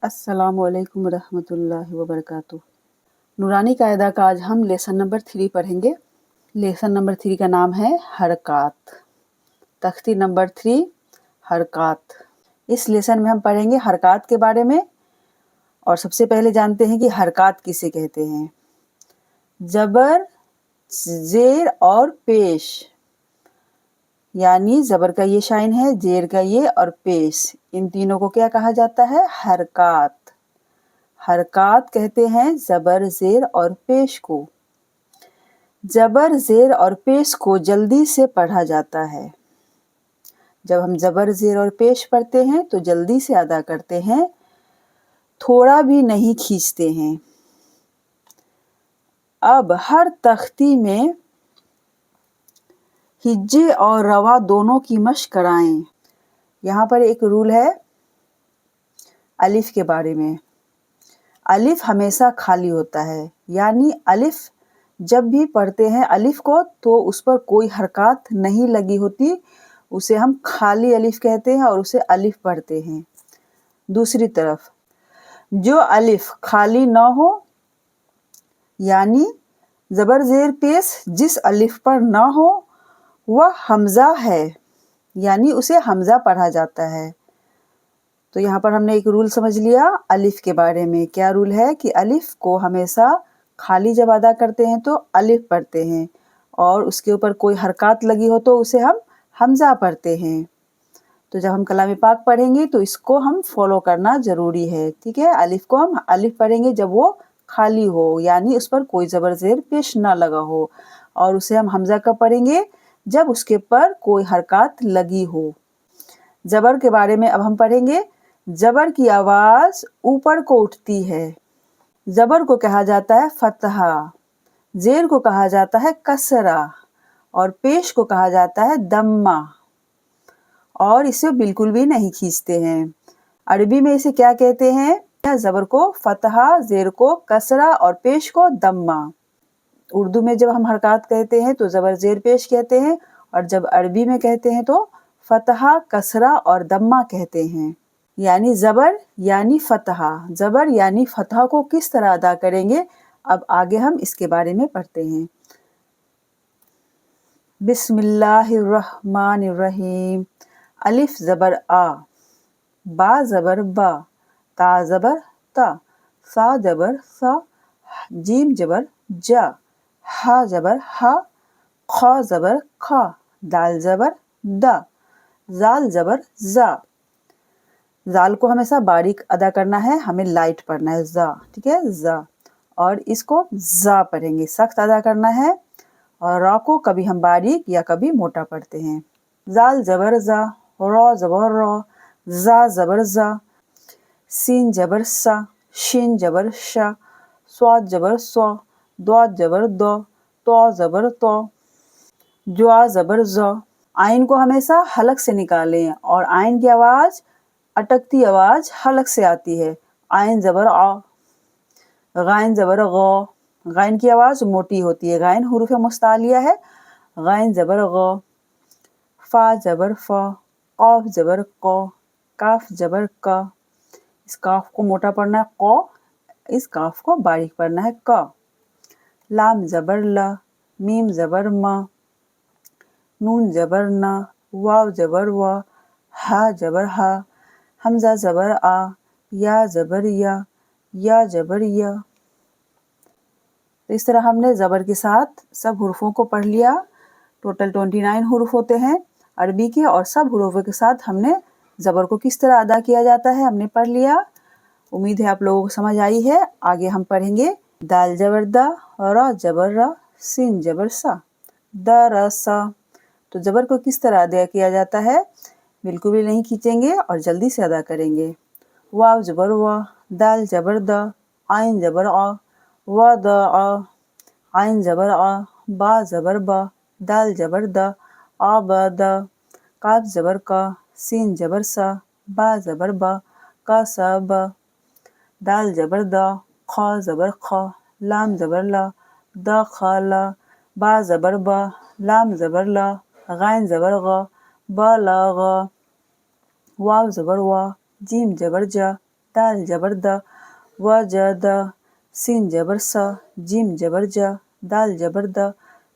अस्सलामु अलैकुम रहमतुल्लाहि व बरकातुहू। नूरानी कायदा का आज हम लेसन नंबर 3 पढ़ेंगे। लेसन नंबर 3 का नाम है हरकात। तख्ती नंबर 3 हरकात। इस लेसन में हम पढ़ेंगे हरकात के बारे में। और सबसे पहले जानते हैं कि हरकात किसे कहते हैं। जबर, जेर और पेश, यानी जबर का ये शाइन है, जेर का ये और पेश, इन तीनों को क्या कहा जाता है? हरकात। हरकात कहते हैं जबर, जेर और पेश को। जबर, जेर और पेश को जल्दी से पढ़ा जाता है। जब हम जबर, जेर और पेश पढ़ते हैं तो जल्दी से अदा करते हैं, थोड़ा भी नहीं खींचते हैं। अब हर तख्ती में हिज्जे और रवा दोनों की मशक कराएं। यहाँ पर एक रूल है अलिफ के बारे में। अलिफ हमेशा खाली होता है, यानी अलिफ जब भी पढ़ते हैं अलिफ को तो उस पर कोई हरकत नहीं लगी होती, उसे हम खाली अलिफ कहते हैं और उसे अलिफ पढ़ते हैं। दूसरी तरफ जो अलिफ खाली ना हो, यानी जबर, जेर, पेश जिस अलिफ पर ना हो वह हमजा है, यानी उसे हमजा पढ़ा जाता है। तो यहाँ पर हमने एक रूल समझ लिया अलिफ के बारे में। क्या रूल है कि अलिफ को हमेशा खाली जब अदा करते हैं तो अलिफ पढ़ते हैं और उसके ऊपर कोई हरकत लगी हो तो उसे हम हमजा पढ़ते हैं। तो जब हम कलाम पाक पढ़ेंगे तो इसको हम फॉलो करना ज़रूरी है, ठीक है। अलिफ को हम अलिफ पढ़ेंगे जब वो खाली हो, यानी उस पर कोई ज़बर, ज़ेर, पेश ना लगा हो, और उसे हम हमजा कब पढ़ेंगे? जब उसके पर कोई हरकत लगी हो। जबर के बारे में अब हम पढ़ेंगे। जबर की आवाज़ ऊपर को उठती है। जबर को कहा जाता है फतहा, जेर को कहा जाता है कसरा और पेश को कहा जाता है दम्मा, और इसे बिल्कुल भी नहीं खींचते हैं। अरबी में इसे क्या कहते हैं? जबर को फतहा, जेर को कसरा और पेश को दम्मा। उर्दू में जब हम हरकत कहते हैं तो जबर, जेर, पेश कहते हैं, और जब अरबी में कहते हैं तो फतहा, कसरा और दम्मा कहते हैं। यानी जबर यानी फतहा, जबर यानी फतहा को किस तरह अदा करेंगे, अब आगे हम इसके बारे में पढ़ते हैं। बिस्मिल्लाहिर्रहमानिर्रहीम। अलिफ जबर आ, बा जबर बा, ता जबर ता, सा जबर सा, जीम जबर जा, हा जबर हा, खा जबर खा, दाल जबर दा, जाल जबर जा। जाल को हमेशा बारीक अदा करना है, हमें लाइट पढ़ना है, जा, ठीक है, जा। और इसको जा पढ़ेंगे, सख्त अदा करना है, और रा को कभी हम बारीक या कभी मोटा पढ़ते हैं। जाल जबर जा, रा जबर रा, जा जबर जा, सीन जबर सा, शिन जबर शा, स्वाद जबर स्वा, द्वाद जबर दो, तो जबर तो, ज्वा जबर जो। आइन को हमेशा हलक से निकालें, और आइन की आवाज़ अटकती आवाज़ हलक से आती है। आइन जबर आ, गाइन जबर गो, गाइन की आवाज़ मोटी होती है, गाइन हुरूफ मुस्तालिया है, गाइन जबर गो। फा जबर फा, काफ जबर को, काफ जबर का, इस काफ को मोटा पढ़ना है को, इस काफ को बारीक पढ़ना है का। लाम जबर ला, मीम जबर मा, नून जबर ना, वाव जबर वा, हा जबर हा, हमजा जबर आ, या जबर या जबर या। तो इस तरह हमने ज़बर के साथ सब हुरूफों को पढ़ लिया। टोटल 29 हुरूफ होते हैं अरबी के, और सब हुरूफों के साथ हमने ज़बर को किस तरह अदा किया जाता है हमने पढ़ लिया। उम्मीद है आप लोगों को समझ आई है। आगे हम पढ़ेंगे दाल जबर दा, रा जबर रा, सीन जबर सा, द रसा। तो ज़बर को किस तरह अदा किया जाता है, बिल्कुल भी नहीं खींचेंगे और जल्दी से अदा करेंगे। वाव जबर वा, दाल जबर दा, आइन जबर आ, व द आ, आइन जबर आ, बा जबर बा, दाल जबर दा, आ ब द, काफ जबर का, सीन जबर सा, बा जबर बा, का सा ब, दाल जबर दा, खा जबर खा, लाम जबर ला, द खा ला, बा जबर बा, लाम जबर ला, गाइन जबर गा, बा ला गा, वाव जबर वा, जीम जबर जा, دال زبر د، وجد، سین زبر س، جیم زبر ج، دال زبر د،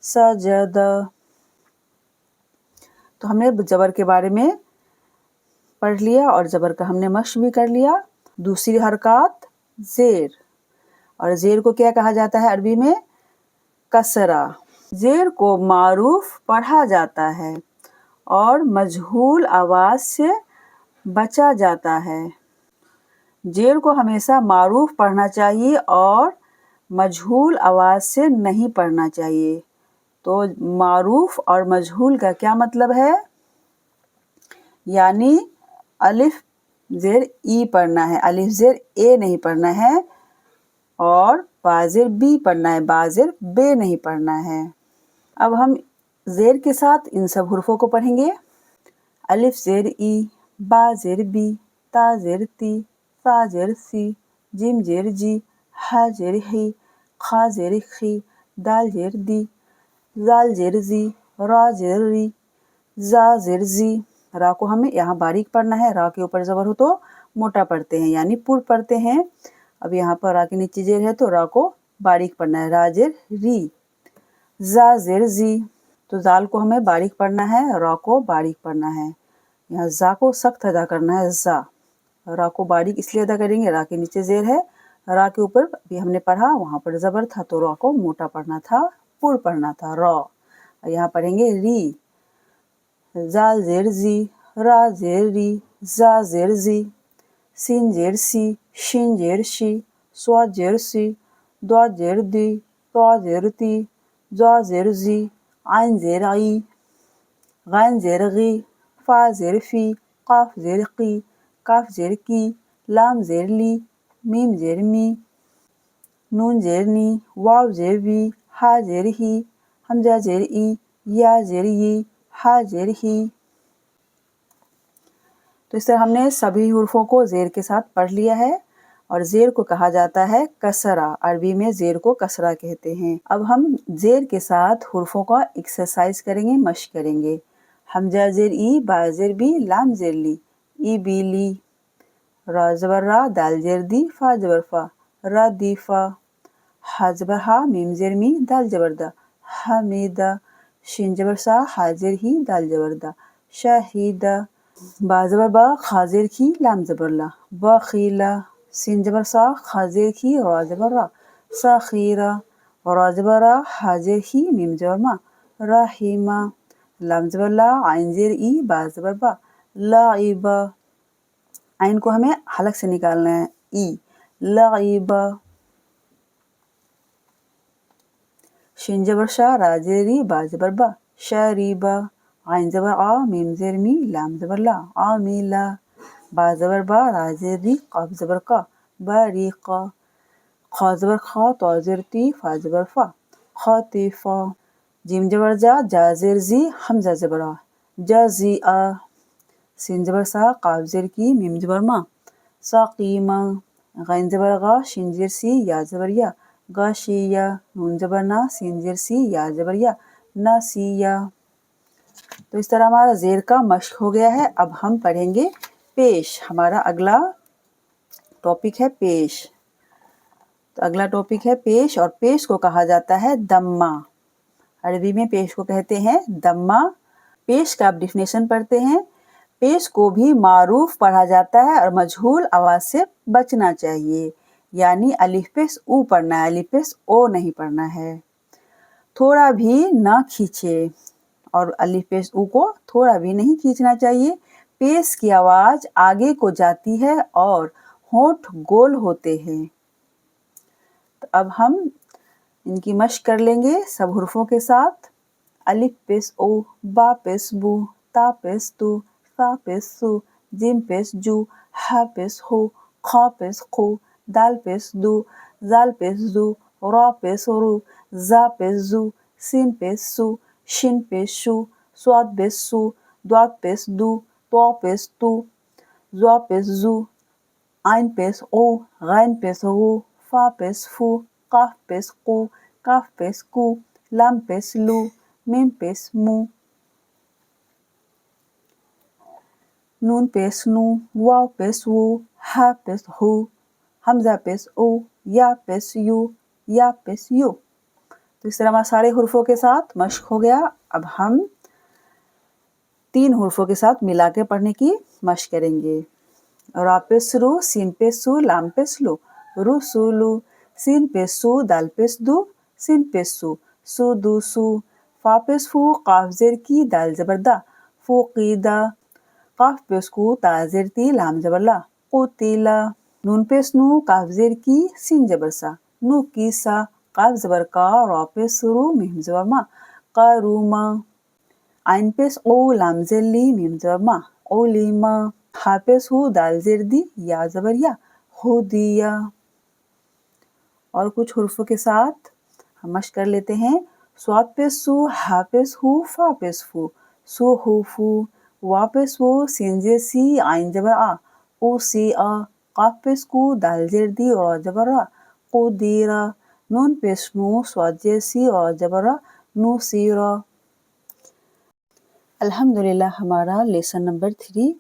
سجد۔ تو ہم نے زبر کے بارے میں پڑھ لیا اور زبر کا ہم نے مشق بھی کر لیا۔ دوسری حرکات زیر، اور زیر کو کیا کہا جاتا ہے عربی میں؟ کسرہ۔ زیر کو معروف پڑھا جاتا ہے اور مجہول آواز سے بچا جاتا ہے۔ زیر کو ہمیشہ معروف پڑھنا چاہیے اور مجہول آواز سے نہیں پڑھنا چاہیے۔ تو معروف اور مجہول کا کیا مطلب ہے؟ یعنی الف زیر ای پڑھنا ہے، الف زیر اے نہیں پڑھنا ہے، اور با زیر بی پڑھنا ہے، با زیر بے نہیں پڑھنا ہے۔ اب ہم زیر کے ساتھ ان سب حروفوں کو پڑھیں گے۔ الف زیر ای، با زیر بی، تا زیر تی، سا زیر سی، جیم زیر جی، ح زیر ہی، خا زیر خی، دال زیر دی، زال زیر زی، را زیر ری، زا زیر زی۔ را کو ہمیں یہاں باریک پڑھنا ہے، را کے اوپر زبر ہو تو موٹا پڑھتے ہیں یعنی پر پڑھتے ہیں۔ اب یہاں پر را کے نیچے زیر ہے تو را کو باریک پڑھنا ہے، را زیر ری، زا زیر زی۔ تو زال کو ہمیں باریک پڑھنا ہے، را کو باریک پڑھنا ہے۔ یہاں زا کو سخت ادا کرنا ہے، زا۔ را کو باریک اس لیے ادا کریں گے، را کے نیچے زیر ہے، را کے اوپر بھی ہم نے پڑھا وہاں پر زبر تھا تو را کو موٹا پڑھنا تھا، پر پڑھنا تھا، را۔ یہاں پڑھیں گے ری، زال زیر زی، را زیر ری، زا زیر زی، سین زیر سی، شین زیر شی، سواد زیر سی، دواد زیر دی، طا زیر تی، زا زیر زی، عین زیر عی، غین زیر غی، فا زیر فی، قاف زیر قی، کاف زیر کی، لام زیر لی، میم زیر می، نون زیر نی، واو زیر وی، ہا زیر ہی، حمزہ زیر ای، یا زیر ی، ہا زیر ہی۔ تو اس طرح ہم نے سبھی حروفوں کو زیر کے ساتھ پڑھ لیا ہے، اور زیر کو کہا جاتا ہے کسرہ، عربی میں زیر کو کسرہ کہتے ہیں۔ اب ہم زیر کے ساتھ حروفوں کا ایکسرسائز کریں گے، مشق کریں گے۔ حمزہ زیر ای، با زیر بی، لام زیر لی، ای بی لی، را زبر را، دال زیر دی، فا زبر فا، را دی فا، ہا زبر ہا، میم زیر می، دال زبر دا، حمیدہ، شین زبر سا، ہا زیر ہی، دال زبر دا، شاہیدہ، با زبر با، خا زیر کی، لام زبر لا، بخیلہ، سین زبر سا، خا زیر کی، را زبر را، سخیرہ، را زبر را، ہا زیر ہی، میم زبر ما، رحیمہ، لام زبر لا، عین زیر ای، با زبر با، لعبہ، عین کو ہمیں حلق سے نکالنا ہے، ای، لعبہ، شین زبر شا، را زیر ری، با زبر با، شریبہ، عین زبر آ، میم زیر می، لام زبر لا، عامیلہ، با زبر با، را زیر ری، قاف زبر کا، بریقہ، خا زبر خا، طا زیر تی، فا زبر فا، خاطفہ، جیم زبر جا، جا زیر زی، حمزہ زبر آ، جزیعہ، سین زبر سا، قاف زیر کی، میم زبر ما، سقیمہ، غین زبر غا، شین زیر سی، یا زبر یا، غاشیہ، نون زبر نا، سین زیر سی، یا زبر یا، ناسیہ۔ تو اس طرح ہمارا زیر کا مشق ہو گیا ہے۔ اب ہم پڑھیں گے پیش، ہمارا اگلا ٹاپک ہے پیش۔ تو اگلا ٹاپک ہے پیش، اور پیش کو کہا جاتا ہے دمہ، عربی میں پیش کو کہتے ہیں دمہ۔ پیش کا آپ ڈیفینیشن پڑھتے ہیں۔ پیش کو بھی معروف پڑھا جاتا ہے اور مجہول آواز سے بچنا چاہیے، یعنی الف پیش او پڑھنا ہے، الف پیش او نہیں پڑھنا ہے۔ تھوڑا بھی نہ کھینچے، اور الف پیش او کو تھوڑا بھی نہیں کھینچنا چاہیے۔ پیش کی آواز آگے کو جاتی ہے اور ہونٹ گول ہوتے ہیں۔ تو اب ہم ان کی مشق کر لیں گے سب حروفوں کے ساتھ۔ الف پیش او، با پیش بو، تا پیش تو، سا پیش سو، جیم پیش جو، ح پیش ہو، خا پیش خو، دال پیش دو، زال پیش زو، را پیش رو، زا پیش زو، سین پیش سو، شین پیش شو، سواد پیش سو، دواد پیش دو، طا پیش تو، زوا پیش زو، عین پیش او، غین پیش غو، فا پیش فو، قاف پیش قو، کاف پیش کو، لام پیش لو، میم پیش مو، نون پیش نو، واو پیش وو، हा पेश हु, हमजा पेश उ, या पेश यू, या पेश यू। तो इस तरह हमारे सारे हुर्फों के साथ मश्क हो गया। अब हम 3 हुर्फों के साथ मिला के पढ़ने की मश्क करेंगे। रा पेश रू, सीन पेश सू, लाम पेश लू, रू सू लू, सीन पेश सू, दाल पेश दू, सीन पेश सू दू सू, फा पेश फू, काफ जेर की, दाल जबर दा, फू कीदा, काफ पेश कू, ता जेर ती, लाम जबर ला, कुतीला, नून पेश नू, काफ जेर की, सीन जबर सा, नू कीसा, काफ जबर का, रा पेश रू, मीम जबर मा, कारूमा, आइन पेश ओ, लाम जेर ली, मीम जबर मा, ओलीमा, हा पेश हू, दाल जेर दी, या जबर या, हुदिया। और कुछ हुर्फों के साथ हम मश्क कर लेते हैं। स्वाद पेश सू, हा पेश हू, फा पेश फू, सू हू फू, वा पेश वो, सीन जेर सी, आइन जबर आ, ओ सी आ, काफ पेश कू, दाल जेर दी, रा जबर रा, कुदीरा, नून पेश नू, स्वाद जेर सी, रा जबर रा, नू सीरा। अल्हम्दुलिल्लाह हमारा लेसन नंबर 3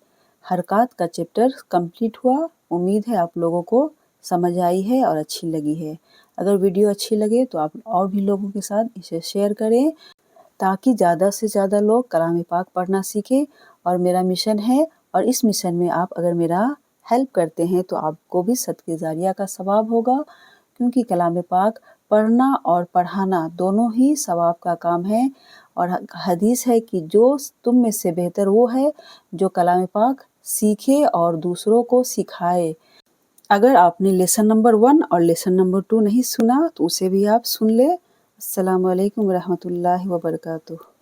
हरकत का चैप्टर कंप्लीट हुआ। उम्मीद है आप लोगों को समझ आई है और अच्छी लगी है। अगर वीडियो अच्छी लगे तो आप और भी लोगों के साथ इसे शेयर करें ताकि ज़्यादा से ज़्यादा लोग कलाम पाक पढ़ना सीखें। और मेरा मिशन है, और इस मिशन में आप अगर मेरा हेल्प करते हैं तो आपको भी सदक़े जारिया का सवाब होगा, क्योंकि कलाम पाक पढ़ना और पढ़ाना दोनों ही सवाब का काम है। और हदीस है कि जो तुम में से बेहतर वो है जो कलाम पाक सीखे और दूसरों को सिखाए। अगर आपने लेसन नंबर 1 और लेसन नंबर 2 नहीं सुना तो उसे भी आप सुन ले। अस्सलामु अलैकुम रहमतुल्लाहि व बरकातुहू।